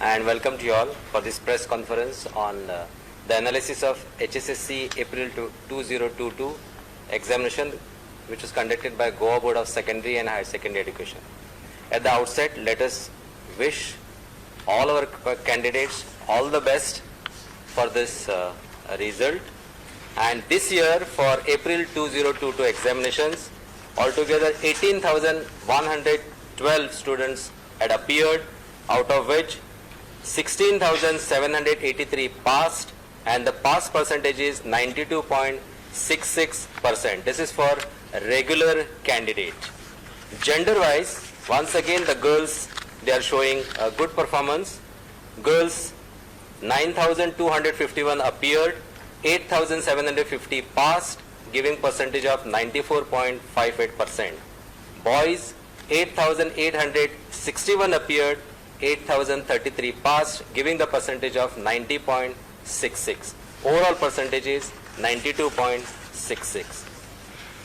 and welcome to you all for this press conference on the analysis of HSSC April 2022 examination, which was conducted by Goa Board of Secondary and Higher Secondary Education. At the outset, let us wish all our candidates all the best for this result. And this year, for April 2022 examinations, altogether 18,112 students had appeared, out of which 16,783 passed, and the pass percentage is 92.66%. This is for regular candidate. Gender-wise, once again the girls, they are showing a good performance. Girls, 9,251 appeared, 8,750 passed, giving percentage of 94.58%. Boys, 8,861 appeared, 8,033 passed, giving the percentage of 90.66. Overall percentage is 92.66.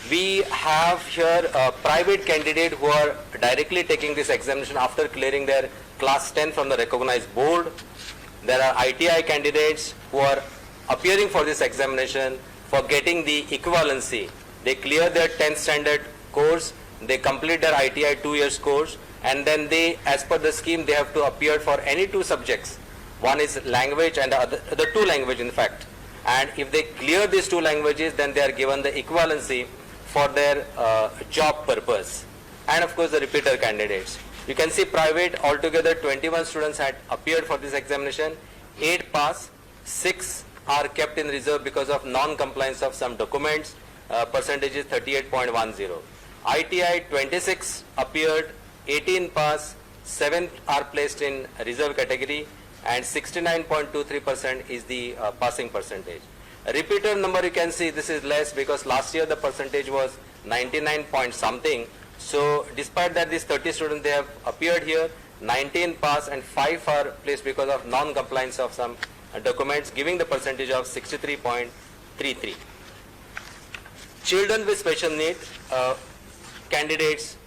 We have here a private candidate who are directly taking this examination after clearing their class 10 from the recognized board. There are ITI candidates who are appearing for this examination for getting the equivalency. They clear their 10th standard course, they complete their ITI 2 years course, and then they, as per the scheme, they have to appear for any two subjects. One is language and the two language in fact. And if they clear these two languages, then they are given the equivalency for their job purpose. And of course the repeater candidates. You can see private, altogether 21 students had appeared for this examination, 8 pass, 6 are kept in reserve because of non-compliance of some documents, percentage is 38.10. ITI 26 appeared, 18 pass, 7 are placed in reserve category, and 69.23% is the passing percentage. Repeater number, you can see this is less because last year the percentage was 99 point something. So despite that, these 30 students, they have appeared here, 19 pass and 5 are placed because of non-compliance of some documents, giving the percentage of 63.33. Children with special need candidates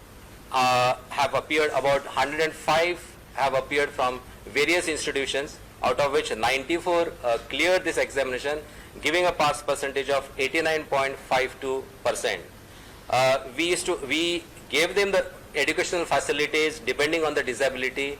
have appeared, about 105 have appeared from various institutions, out of which 94 cleared this examination, giving a pass percentage of 89.52%. We gave them the educational facilities depending on the disability.